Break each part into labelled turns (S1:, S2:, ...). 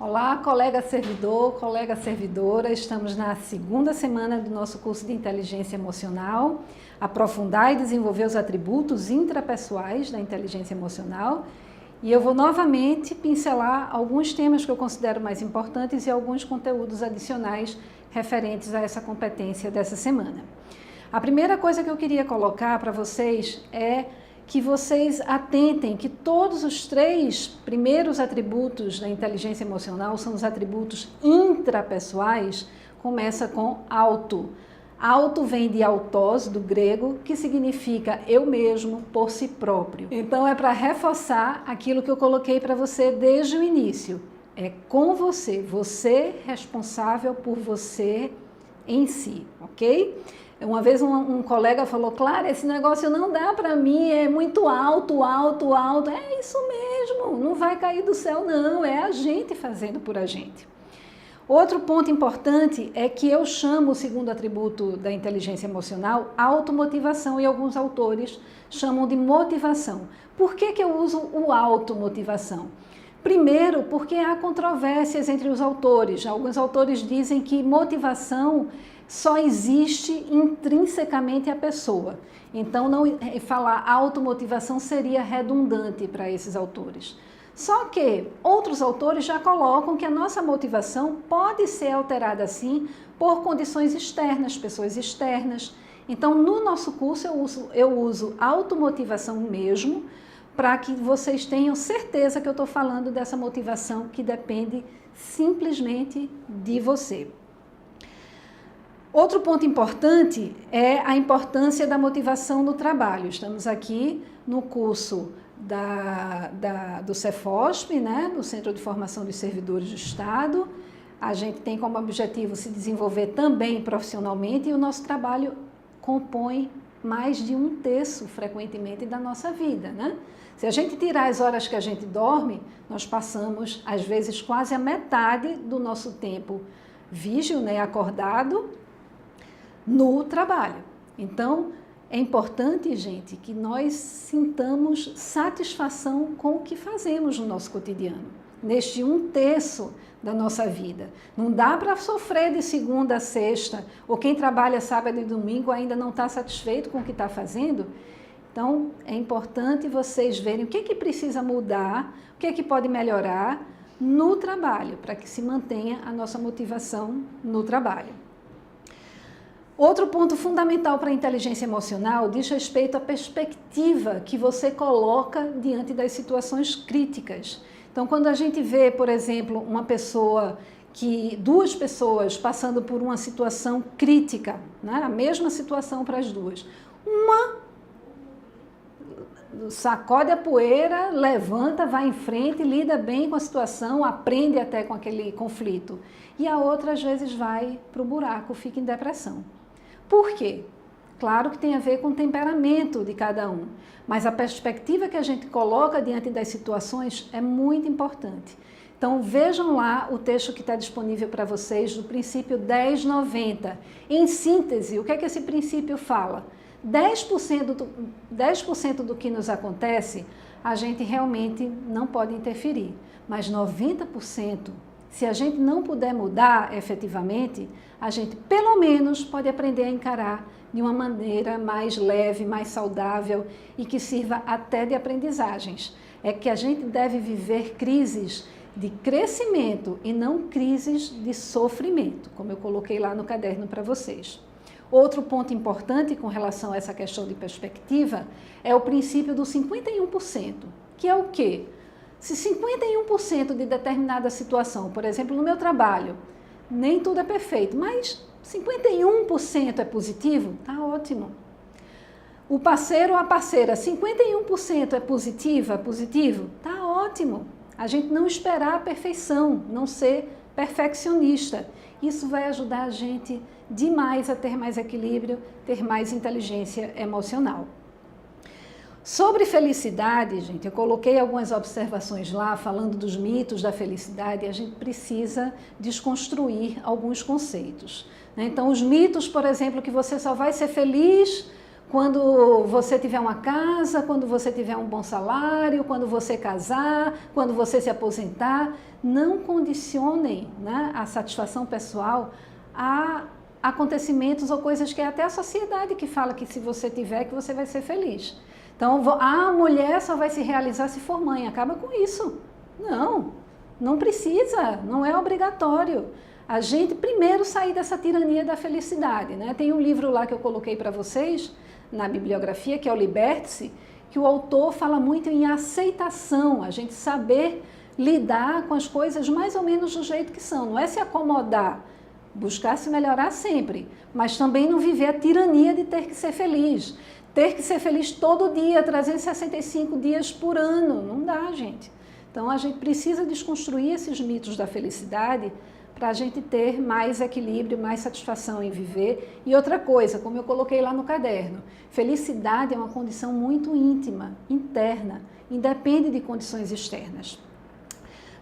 S1: Olá, colega servidor, colega servidora, estamos na segunda semana do nosso curso de Inteligência Emocional, aprofundar e desenvolver os atributos intrapessoais da inteligência emocional, e eu vou novamente pincelar alguns temas que eu considero mais importantes e alguns conteúdos adicionais referentes a essa competência dessa semana. A primeira coisa que eu queria colocar para vocês é que vocês atentem que todos os três primeiros atributos da inteligência emocional são os atributos intrapessoais, começa com auto. Auto vem de autós, do grego, que significa eu mesmo, por si próprio. Então é para reforçar aquilo que eu coloquei para você desde o início. É com você, você responsável por você em si, ok? Uma vez um colega falou, Clara, esse negócio não dá para mim, é muito alto, alto, alto. É isso mesmo, não vai cair do céu não, é a gente fazendo por a gente. Outro ponto importante é que eu chamo o segundo atributo da inteligência emocional automotivação e alguns autores chamam de motivação. Por que eu uso o automotivação? Primeiro, porque há controvérsias entre os autores. Alguns autores dizem que motivação só existe intrinsecamente a pessoa. Então, falar automotivação seria redundante para esses autores. Só que outros autores já colocam que a nossa motivação pode ser alterada sim por condições externas, pessoas externas. Então, no nosso curso eu uso automotivação mesmo, para que vocês tenham certeza que eu estou falando dessa motivação que depende simplesmente de você. Outro ponto importante é a importância da motivação no trabalho. Estamos aqui no curso do Cefosp, né, do Centro de Formação dos Servidores do Estado. A gente tem como objetivo se desenvolver também profissionalmente e o nosso trabalho compõe mais de 1/3 frequentemente da nossa vida, né? Se a gente tirar as horas que a gente dorme, nós passamos às vezes quase a metade do nosso tempo vígil, né, acordado, no trabalho. Então, é importante, gente, que nós sintamos satisfação com o que fazemos no nosso cotidiano, neste 1/3 da nossa vida. Não dá para sofrer de segunda a sexta, ou quem trabalha sábado e domingo ainda não está satisfeito com o que está fazendo. Então, é importante vocês verem o que precisa mudar, o que pode melhorar no trabalho, para que se mantenha a nossa motivação no trabalho. Outro ponto fundamental para a inteligência emocional diz respeito à perspectiva que você coloca diante das situações críticas. Então, quando a gente vê, por exemplo, duas pessoas passando por uma situação crítica, né? A mesma situação para as duas. Uma sacode a poeira, levanta, vai em frente, lida bem com a situação, aprende até com aquele conflito. E a outra, às vezes, vai para o buraco, fica em depressão. Por quê? Claro que tem a ver com o temperamento de cada um, mas a perspectiva que a gente coloca diante das situações é muito importante. Então vejam lá o texto que está disponível para vocês do princípio 1090. Em síntese, o que é que esse princípio fala? 10% do que nos acontece, a gente realmente não pode interferir, mas 90%, se a gente não puder mudar efetivamente, a gente pelo menos pode aprender a encarar de uma maneira mais leve, mais saudável e que sirva até de aprendizagens. É que a gente deve viver crises de crescimento e não crises de sofrimento, como eu coloquei lá no caderno para vocês. Outro ponto importante com relação a essa questão de perspectiva é o princípio do 51%, que é o quê? Se 51% de determinada situação, por exemplo, no meu trabalho, nem tudo é perfeito, mas 51% é positivo, tá ótimo. O parceiro ou a parceira, 51% é positivo, tá ótimo. A gente não esperar a perfeição, não ser perfeccionista. Isso vai ajudar a gente demais a ter mais equilíbrio, ter mais inteligência emocional. Sobre felicidade, gente, eu coloquei algumas observações lá falando dos mitos da felicidade e a gente precisa desconstruir alguns conceitos. Então, os mitos, por exemplo, que você só vai ser feliz quando você tiver uma casa, quando você tiver um bom salário, quando você casar, quando você se aposentar. Não condicionem, né, a satisfação pessoal a acontecimentos ou coisas que é até a sociedade que fala que se você tiver, que você vai ser feliz. Então, a mulher só vai se realizar se for mãe. Acaba com isso. Não, não precisa, não é obrigatório. A gente primeiro sair dessa tirania da felicidade, né? Tem um livro lá que eu coloquei para vocês, na bibliografia, que é o Liberte-se, que o autor fala muito em aceitação, a gente saber lidar com as coisas mais ou menos do jeito que são. Não é se acomodar, buscar se melhorar sempre, mas também não viver a tirania de ter que ser feliz. Ter que ser feliz todo dia, 365 dias por ano. Não dá, gente. Então, a gente precisa desconstruir esses mitos da felicidade para a gente ter mais equilíbrio, mais satisfação em viver. E outra coisa, como eu coloquei lá no caderno, felicidade é uma condição muito íntima, interna, independe de condições externas.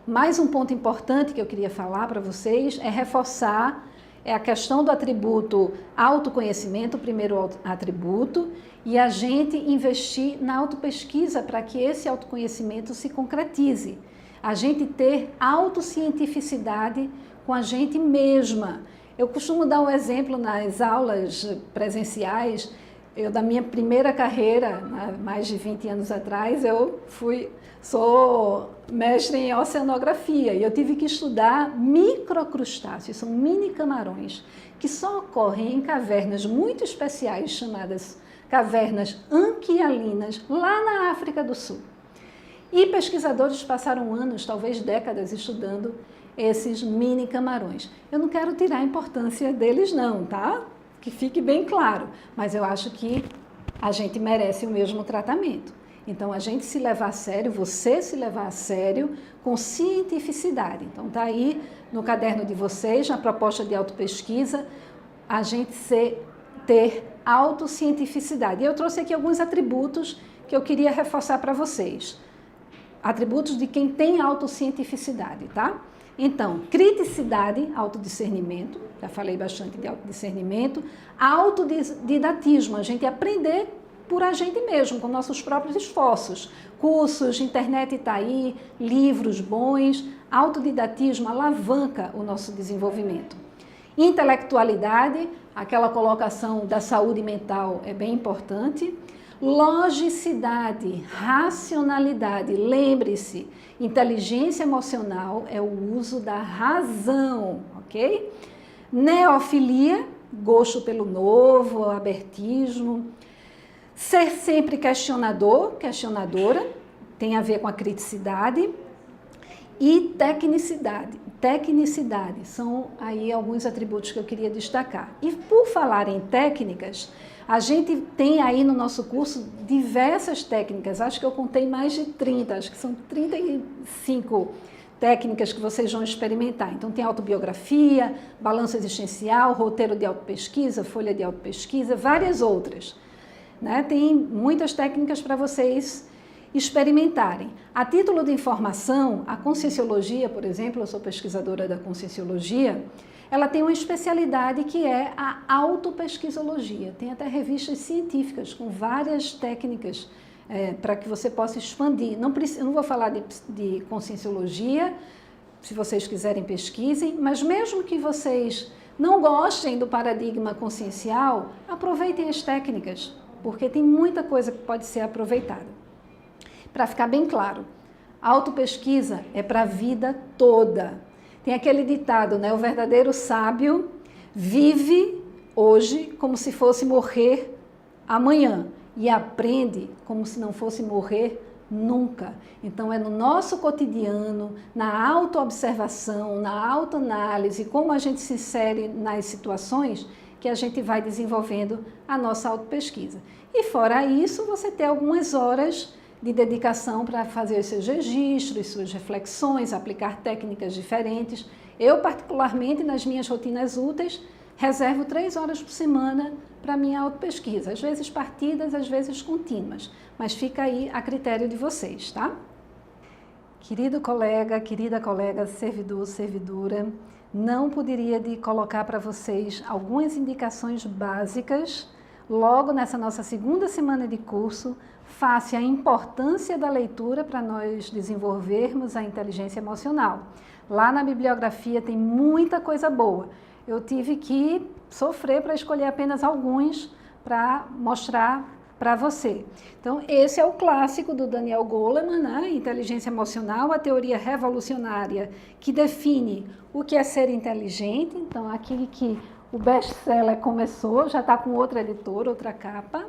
S1: Mais um ponto importante que eu queria falar para vocês é reforçar a questão do atributo autoconhecimento, o primeiro atributo, e a gente investir na autopesquisa para que esse autoconhecimento se concretize. A gente ter autocientificidade com a gente mesma. Eu costumo dar um exemplo nas aulas presenciais. Da minha primeira carreira, mais de 20 anos atrás, sou mestre em oceanografia e eu tive que estudar microcrustáceos, são mini camarões, que só ocorrem em cavernas muito especiais, chamadas cavernas anquialinas, lá na África do Sul. E pesquisadores passaram anos, talvez décadas, estudando esses mini camarões. Eu não quero tirar a importância deles não, tá? Que fique bem claro, mas eu acho que a gente merece o mesmo tratamento. Então, a gente se levar a sério, você se levar a sério com cientificidade. Então, tá aí no caderno de vocês, na proposta de autopesquisa, a gente ter autocientificidade. E eu trouxe aqui alguns atributos que eu queria reforçar para vocês. Atributos de quem tem autocientificidade, tá? Então, criticidade, autodiscernimento, já falei bastante de autodiscernimento, autodidatismo, a gente aprender por a gente mesmo, com nossos próprios esforços. Cursos, internet está aí, livros bons, autodidatismo alavanca o nosso desenvolvimento. Intelectualidade, aquela colocação da saúde mental é bem importante. Logicidade, racionalidade, lembre-se, inteligência emocional é o uso da razão, ok? Neofilia, gosto pelo novo, abertismo. Ser sempre questionador, questionadora, tem a ver com a criticidade. E tecnicidade, são aí alguns atributos que eu queria destacar. E por falar em técnicas, a gente tem aí no nosso curso diversas técnicas, acho que eu contei mais de 30, acho que são 35 técnicas que vocês vão experimentar. Então tem autobiografia, balanço existencial, roteiro de autopesquisa, folha de autopesquisa, várias outras, né? Tem muitas técnicas para vocês experimentarem. A título de informação, a Conscienciologia, por exemplo, eu sou pesquisadora da Conscienciologia, ela tem uma especialidade que é a autopesquisologia. Tem até revistas científicas com várias técnicas para que você possa expandir. Eu não vou falar de Conscienciologia, se vocês quiserem pesquisem, mas mesmo que vocês não gostem do paradigma consciencial, aproveitem as técnicas, porque tem muita coisa que pode ser aproveitada. Para ficar bem claro, a autopesquisa é para a vida toda. Tem aquele ditado, né? O verdadeiro sábio vive hoje como se fosse morrer amanhã e aprende como se não fosse morrer nunca. Então, é no nosso cotidiano, na autoobservação, na autoanálise, como a gente se insere nas situações, que a gente vai desenvolvendo a nossa autopesquisa. E fora isso, você tem algumas horas de dedicação para fazer os seus registros, suas reflexões, aplicar técnicas diferentes. Eu, particularmente, nas minhas rotinas úteis, reservo 3 horas por semana para minha autopesquisa, às vezes partidas, às vezes contínuas, mas fica aí a critério de vocês, tá? Querido colega, querida colega, servidor, servidora, não poderia de colocar para vocês algumas indicações básicas logo nessa nossa segunda semana de curso, face a importância da leitura para nós desenvolvermos a inteligência emocional. Lá na bibliografia tem muita coisa boa. Eu tive que sofrer para escolher apenas alguns para mostrar para você. Então, esse é o clássico do Daniel Goleman, né? Inteligência Emocional, a teoria revolucionária que define o que é ser inteligente. Então, aqui que o best-seller começou, já está com outra editora, outra capa.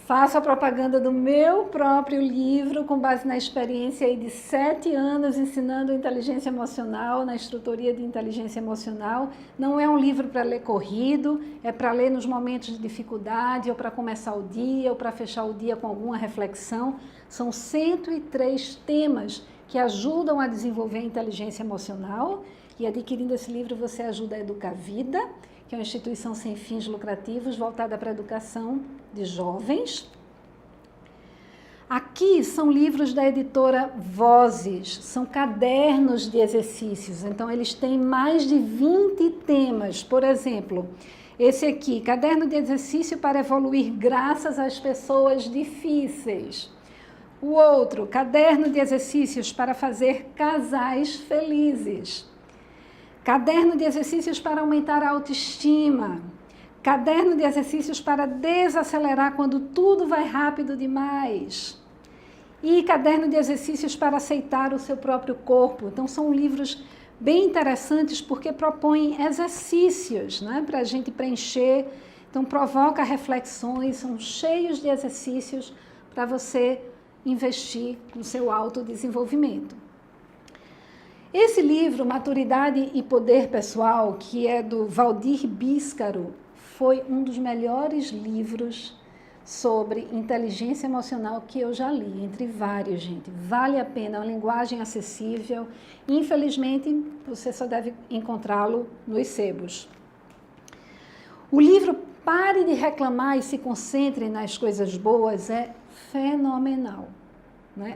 S1: Faço a propaganda do meu próprio livro, com base na experiência aí de 7 anos ensinando inteligência emocional, na instrutoria de inteligência emocional. Não é um livro para ler corrido, é para ler nos momentos de dificuldade, ou para começar o dia, ou para fechar o dia com alguma reflexão. São 103 temas que ajudam a desenvolver a inteligência emocional, e adquirindo esse livro você ajuda a Educar a Vida, que é uma instituição sem fins lucrativos voltada para a educação de jovens. Aqui são livros da editora Vozes, são cadernos de exercícios, então eles têm mais de 20 temas. Por exemplo, esse aqui, caderno de exercício para evoluir graças às pessoas difíceis. O outro, caderno de exercícios para fazer casais felizes. Caderno de exercícios para aumentar a autoestima. Caderno de exercícios para desacelerar quando tudo vai rápido demais. E caderno de exercícios para aceitar o seu próprio corpo. Então, são livros bem interessantes porque propõem exercícios, né, para a gente preencher. Então, provoca reflexões, são cheios de exercícios para você investir no seu autodesenvolvimento. Esse livro, Maturidade e Poder Pessoal, que é do Valdir Bíscaro, foi um dos melhores livros sobre inteligência emocional que eu já li, entre vários, gente. Vale a pena, é uma linguagem acessível. Infelizmente, você só deve encontrá-lo nos sebos. O livro Pare de Reclamar e se Concentre nas Coisas Boas é fenomenal.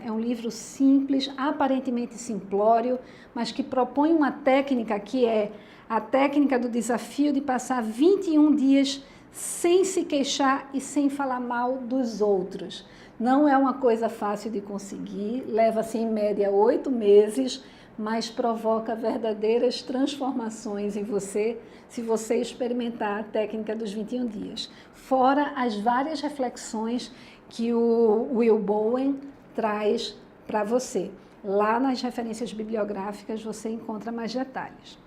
S1: É um livro simples, aparentemente simplório, mas que propõe uma técnica que é a técnica do desafio de passar 21 dias sem se queixar e sem falar mal dos outros. Não é uma coisa fácil de conseguir, leva-se em média 8 meses, mas provoca verdadeiras transformações em você se você experimentar a técnica dos 21 dias. Fora as várias reflexões que o Will Bowen traz para você. Lá nas referências bibliográficas você encontra mais detalhes.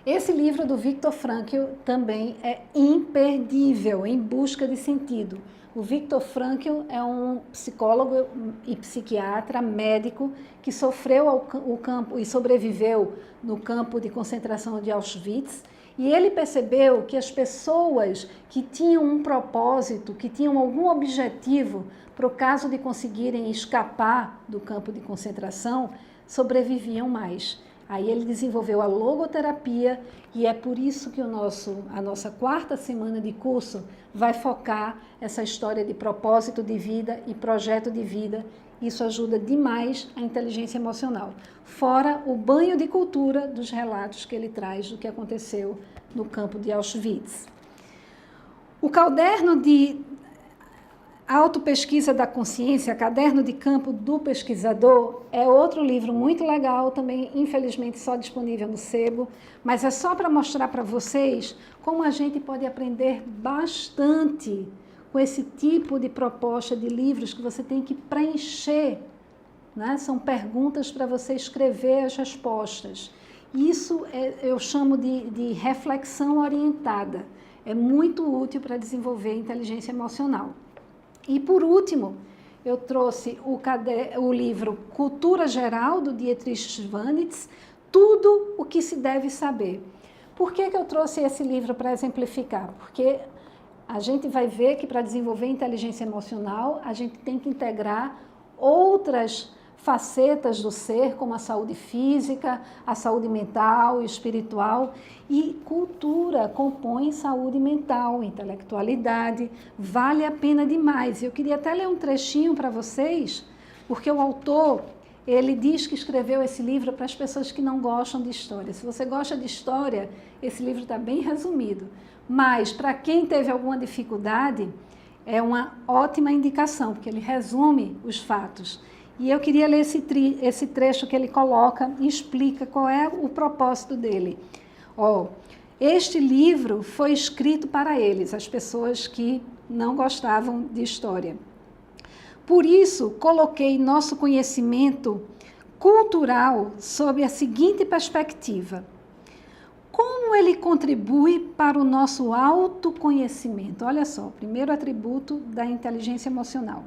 S1: Esse livro do Viktor Frankl também é imperdível, Em Busca de Sentido. O Viktor Frankl é um psicólogo e psiquiatra, médico, que sofreu o campo e sobreviveu no campo de concentração de Auschwitz. E ele percebeu que as pessoas que tinham um propósito, que tinham algum objetivo, para o caso de conseguirem escapar do campo de concentração, sobreviviam mais. Aí ele desenvolveu a logoterapia e é por isso que a nossa 4ª semana de curso vai focar essa história de propósito de vida e projeto de vida. Isso ajuda demais a inteligência emocional. Fora o banho de cultura dos relatos que ele traz do que aconteceu no campo de Auschwitz. O caderno de Autopesquisa da Consciência, Caderno de Campo do Pesquisador, é outro livro muito legal, também infelizmente só disponível no sebo, mas é só para mostrar para vocês como a gente pode aprender bastante com esse tipo de proposta de livros que você tem que preencher, né? São perguntas para você escrever as respostas. Isso eu chamo de reflexão orientada. É muito útil para desenvolver a inteligência emocional. E, por último, eu trouxe o livro Cultura Geral, do Dietrich Schwanitz, Tudo o que se deve saber. Por que eu trouxe esse livro para exemplificar? Porque a gente vai ver que para desenvolver inteligência emocional, a gente tem que integrar outras facetas do ser, como a saúde física, a saúde mental e espiritual, e cultura compõe saúde mental, intelectualidade, vale a pena demais. Eu queria até ler um trechinho para vocês, porque o autor, ele diz que escreveu esse livro para as pessoas que não gostam de história. Se você gosta de história, esse livro está bem resumido. Mas, para quem teve alguma dificuldade, é uma ótima indicação, porque ele resume os fatos. E eu queria ler esse trecho que ele coloca e explica qual é o propósito dele. Este livro foi escrito para eles, as pessoas que não gostavam de história. Por isso, coloquei nosso conhecimento cultural sob a seguinte perspectiva: como ele contribui para o nosso autoconhecimento? Olha só, primeiro atributo da inteligência emocional.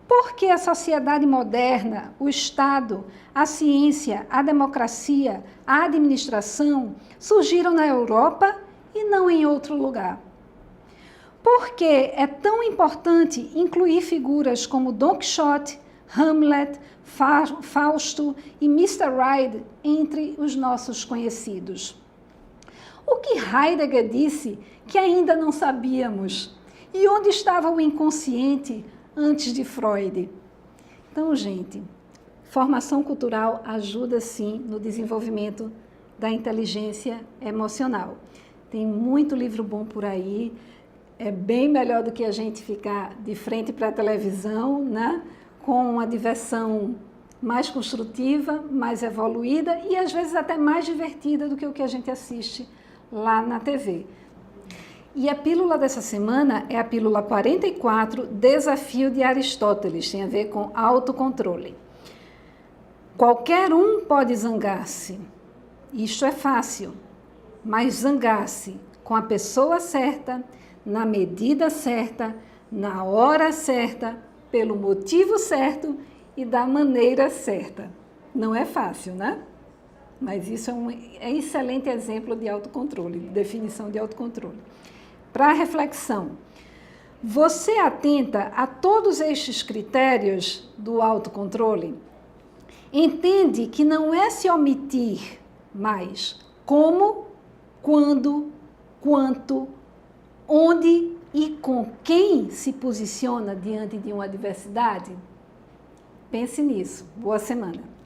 S1: Porque a sociedade moderna, o Estado, a ciência, a democracia, a administração surgiram na Europa e não em outro lugar? Por que é tão importante incluir figuras como Don Quixote, Hamlet, Fausto e Mr. Hyde entre os nossos conhecidos? O que Heidegger disse que ainda não sabíamos? E onde estava o inconsciente antes de Freud? Então, gente, formação cultural ajuda sim no desenvolvimento da inteligência emocional. Tem muito livro bom por aí. É bem melhor do que a gente ficar de frente para a televisão, né? Com uma diversão mais construtiva, mais evoluída e às vezes até mais divertida do que o que a gente assiste lá na TV. E a pílula dessa semana é a pílula 44, Desafio de Aristóteles, tem a ver com autocontrole. Qualquer um pode zangar-se, isto é fácil, mas zangar-se com a pessoa certa, na medida certa, na hora certa, pelo motivo certo e da maneira certa. Não é fácil, né? Mas isso é um excelente exemplo de autocontrole, de definição de autocontrole. Para reflexão, você atenta a todos estes critérios do autocontrole? Entende que não é se omitir, mas como, quando, quanto, onde e com quem se posiciona diante de uma adversidade? Pense nisso. Boa semana.